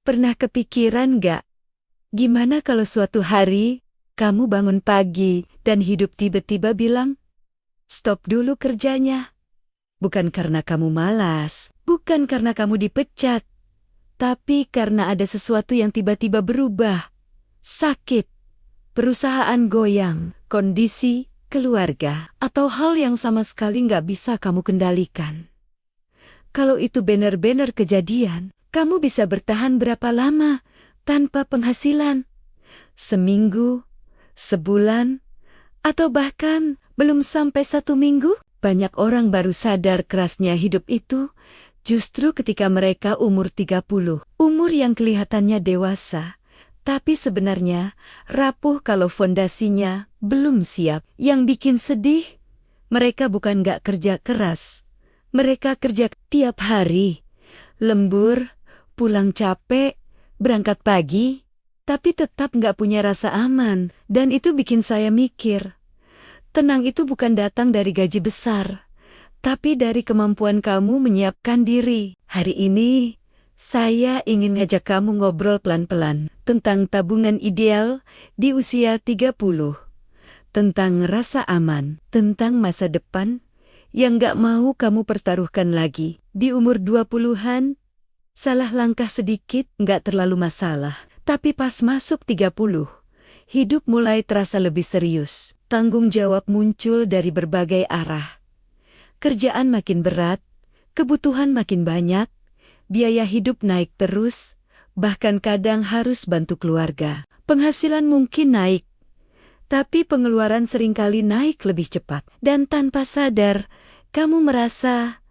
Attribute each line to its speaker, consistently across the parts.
Speaker 1: Pernah kepikiran gak, gimana kalau suatu hari kamu bangun pagi dan hidup tiba-tiba bilang, stop dulu kerjanya. Bukan karena kamu malas, bukan karena kamu dipecat, tapi karena ada sesuatu yang tiba-tiba berubah. Sakit, perusahaan goyang, kondisi, keluarga, atau hal yang sama sekali nggak bisa kamu kendalikan. Kalau itu benar-benar kejadian, kamu bisa bertahan berapa lama tanpa penghasilan? Seminggu, sebulan, atau bahkan belum sampai 1 minggu? Banyak orang baru sadar kerasnya hidup itu justru ketika mereka umur 30, umur yang kelihatannya dewasa, tapi sebenarnya rapuh kalau fondasinya belum siap. Yang bikin sedih, mereka bukan gak kerja keras. Mereka kerja tiap hari, lembur, pulang capek, berangkat pagi, tapi tetap gak punya rasa aman. Dan itu bikin saya mikir, tenang itu bukan datang dari gaji besar, tapi dari kemampuan kamu menyiapkan diri. Hari ini, saya ingin ngajak kamu ngobrol pelan-pelan tentang tabungan ideal di usia 30. Tentang rasa aman, tentang masa depan yang gak mau kamu pertaruhkan lagi. Di umur 20-an, salah langkah sedikit gak terlalu masalah. Tapi pas masuk 30, hidup mulai terasa lebih serius. Tanggung jawab muncul dari berbagai arah. Kerjaan makin berat, kebutuhan makin banyak, biaya hidup naik terus, bahkan kadang harus bantu keluarga. Penghasilan mungkin naik, tapi pengeluaran seringkali naik lebih cepat. Dan tanpa sadar, kamu merasa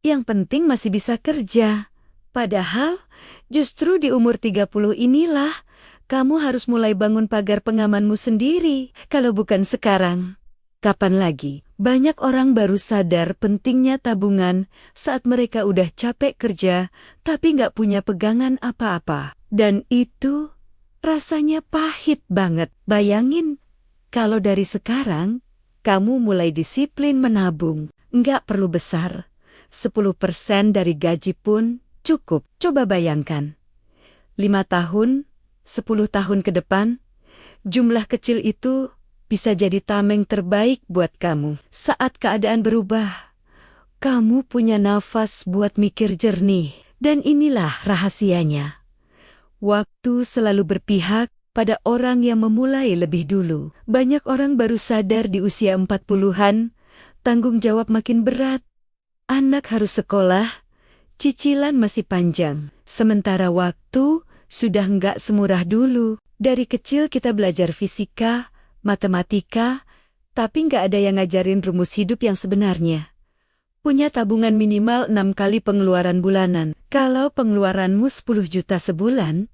Speaker 1: yang penting masih bisa kerja. Padahal, justru di umur 30 inilah kamu harus mulai bangun pagar pengamanmu sendiri. Kalau bukan sekarang, kapan lagi? Banyak orang baru sadar pentingnya tabungan saat mereka udah capek kerja, tapi nggak punya pegangan apa-apa. Dan itu rasanya pahit banget. Bayangin, kalau dari sekarang, kamu mulai disiplin menabung. Nggak perlu besar. 10% dari gaji pun cukup. Coba bayangkan. 5 tahun, 10 tahun ke depan, jumlah kecil itu bisa jadi tameng terbaik buat kamu. Saat keadaan berubah, kamu punya nafas buat mikir jernih. Dan inilah rahasianya. Waktu selalu berpihak pada orang yang memulai lebih dulu. Banyak orang baru sadar di usia 40-an, tanggung jawab makin berat. Anak harus sekolah, cicilan masih panjang. Sementara waktu sudah nggak semurah dulu. Dari kecil kita belajar fisika, matematika, tapi nggak ada yang ngajarin rumus hidup yang sebenarnya. Punya tabungan minimal 6 kali pengeluaran bulanan. Kalau pengeluaranmu 10 juta sebulan,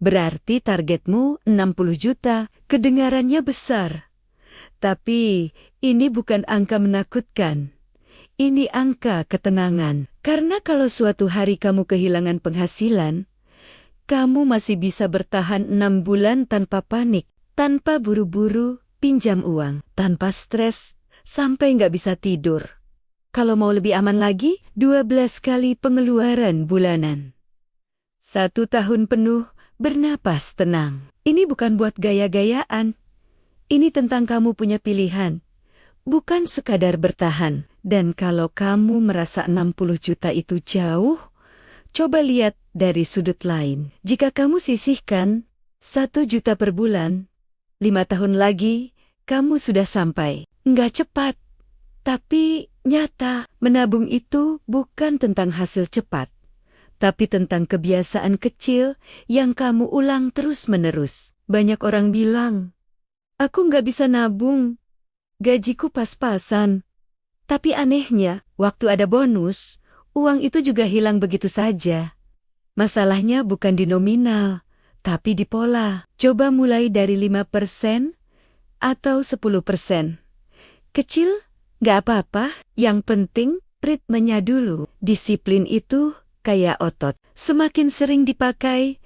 Speaker 1: berarti targetmu 60 juta. Kedengarannya besar. Tapi ini bukan angka menakutkan. Ini angka ketenangan. Karena kalau suatu hari kamu kehilangan penghasilan, kamu masih bisa bertahan 6 bulan tanpa panik, tanpa buru-buru pinjam uang, tanpa stres, sampai nggak bisa tidur. Kalau mau lebih aman lagi, 12 kali pengeluaran bulanan. 1 tahun penuh bernapas tenang. Ini bukan buat gaya-gayaan. Ini tentang kamu punya pilihan, bukan sekadar bertahan. Dan kalau kamu merasa 60 juta itu jauh, coba lihat dari sudut lain. Jika kamu sisihkan 1 juta per bulan, 5 tahun lagi, kamu sudah sampai. Nggak cepat, tapi nyata. Menabung itu bukan tentang hasil cepat, tapi tentang kebiasaan kecil yang kamu ulang terus-menerus. Banyak orang bilang, aku nggak bisa nabung, gajiku pas-pasan. Tapi anehnya, waktu ada bonus, uang itu juga hilang begitu saja. Masalahnya bukan di nominal, tapi di pola. Coba mulai dari 5% atau 10%. Kecil, nggak apa-apa. Yang penting, ritmenya dulu. Disiplin itu kayak otot. Semakin sering dipakai,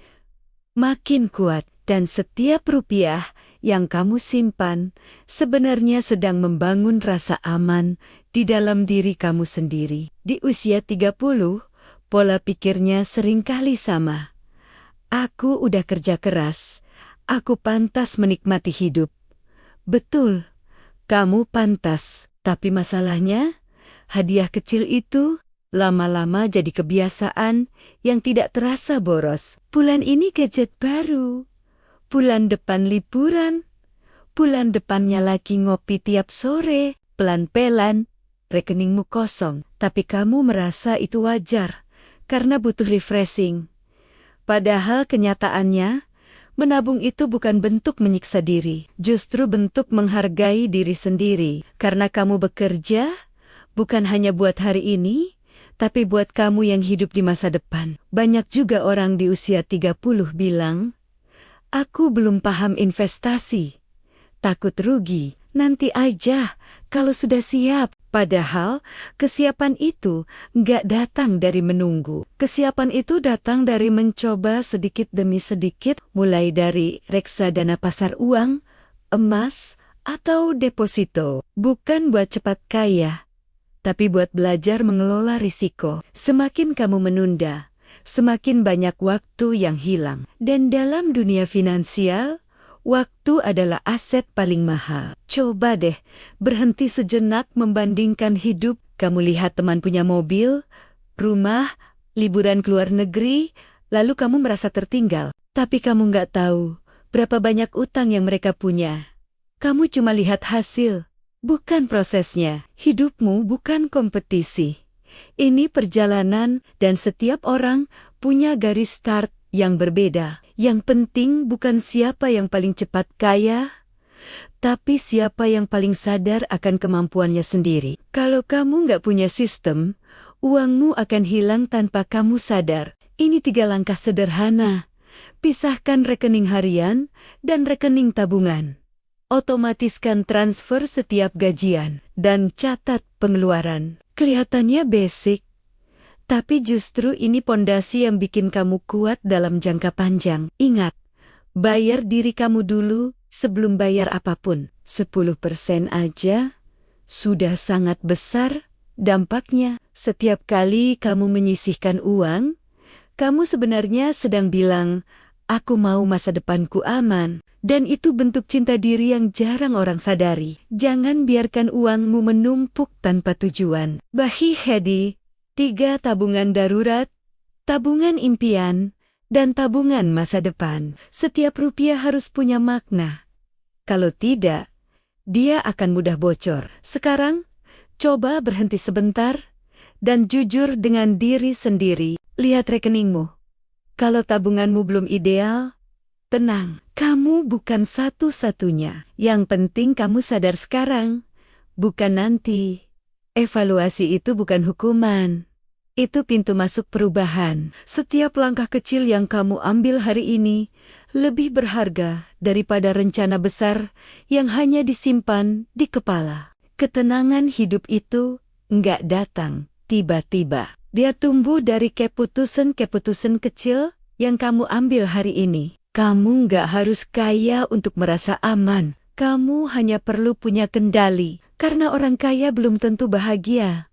Speaker 1: makin kuat. Dan setiap rupiah yang kamu simpan sebenarnya sedang membangun rasa aman di dalam diri kamu sendiri. Di usia 30, pola pikirnya seringkali sama. Aku udah kerja keras. Aku pantas menikmati hidup. Betul, kamu pantas. Tapi masalahnya, hadiah kecil itu lama-lama jadi kebiasaan yang tidak terasa boros. Bulan ini gadget baru. Bulan depan liburan. Bulan depannya lagi ngopi tiap sore. Pelan-pelan, rekeningmu kosong. Tapi kamu merasa itu wajar, karena butuh refreshing. Padahal kenyataannya, menabung itu bukan bentuk menyiksa diri, justru bentuk menghargai diri sendiri. Karena kamu bekerja, bukan hanya buat hari ini, tapi buat kamu yang hidup di masa depan. Banyak juga orang di usia 30 bilang, aku belum paham investasi. Takut rugi, nanti aja kalau sudah siap. Padahal kesiapan itu nggak datang dari menunggu. Kesiapan itu datang dari mencoba sedikit demi sedikit, mulai dari reksadana pasar uang, emas, atau deposito. Bukan buat cepat kaya, tapi buat belajar mengelola risiko. Semakin kamu menunda, semakin banyak waktu yang hilang. Dan dalam dunia finansial, waktu adalah aset paling mahal. Coba deh, berhenti sejenak membandingkan hidup. Kamu lihat teman punya mobil, rumah, liburan ke luar negeri, lalu kamu merasa tertinggal. Tapi kamu nggak tahu berapa banyak utang yang mereka punya. Kamu cuma lihat hasil, bukan prosesnya. Hidupmu bukan kompetisi. Ini perjalanan dan setiap orang punya garis start yang berbeda. Yang penting bukan siapa yang paling cepat kaya, tapi siapa yang paling sadar akan kemampuannya sendiri. Kalau kamu nggak punya sistem, uangmu akan hilang tanpa kamu sadar. Ini 3 langkah sederhana. Pisahkan rekening harian dan rekening tabungan. Otomatiskan transfer setiap gajian dan catat pengeluaran. Kelihatannya basic, tapi justru ini pondasi yang bikin kamu kuat dalam jangka panjang. Ingat, bayar diri kamu dulu sebelum bayar apapun. 10% aja sudah sangat besar dampaknya. Setiap kali kamu menyisihkan uang, kamu sebenarnya sedang bilang, aku mau masa depanku aman. Dan itu bentuk cinta diri yang jarang orang sadari. Jangan biarkan uangmu menumpuk tanpa tujuan. Bahi Hedi, 3 tabungan darurat, tabungan impian, dan tabungan masa depan. Setiap rupiah harus punya makna. Kalau tidak, dia akan mudah bocor. Sekarang, coba berhenti sebentar dan jujur dengan diri sendiri. Lihat rekeningmu. Kalau tabunganmu belum ideal, tenang, kamu bukan satu-satunya. Yang penting kamu sadar sekarang, bukan nanti. Evaluasi itu bukan hukuman. Itu pintu masuk perubahan. Setiap langkah kecil yang kamu ambil hari ini lebih berharga daripada rencana besar yang hanya disimpan di kepala. Ketenangan hidup itu nggak datang tiba-tiba. Dia tumbuh dari keputusan-keputusan kecil yang kamu ambil hari ini. Kamu nggak harus kaya untuk merasa aman. Kamu hanya perlu punya kendali. Karena orang kaya belum tentu bahagia.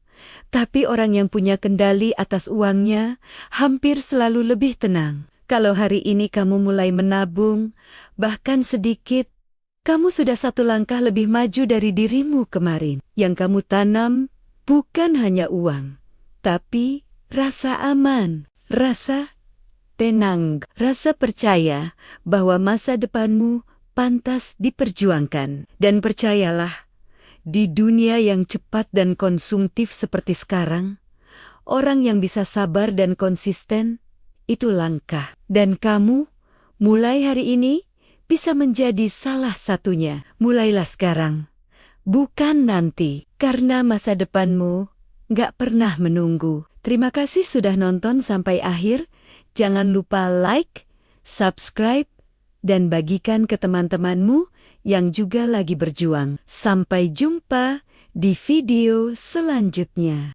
Speaker 1: Tapi orang yang punya kendali atas uangnya hampir selalu lebih tenang. Kalau hari ini kamu mulai menabung, bahkan sedikit, kamu sudah 1 langkah lebih maju dari dirimu kemarin. Yang kamu tanam bukan hanya uang, tapi rasa aman, rasa tenang, rasa percaya bahwa masa depanmu pantas diperjuangkan. Dan percayalah, di dunia yang cepat dan konsumtif seperti sekarang, orang yang bisa sabar dan konsisten, itu langka. Dan kamu, mulai hari ini, bisa menjadi salah satunya. Mulailah sekarang, bukan nanti. Karena masa depanmu nggak pernah menunggu. Terima kasih sudah nonton sampai akhir. Jangan lupa like, subscribe, dan bagikan ke teman-temanmu yang juga lagi berjuang. Sampai jumpa di video selanjutnya.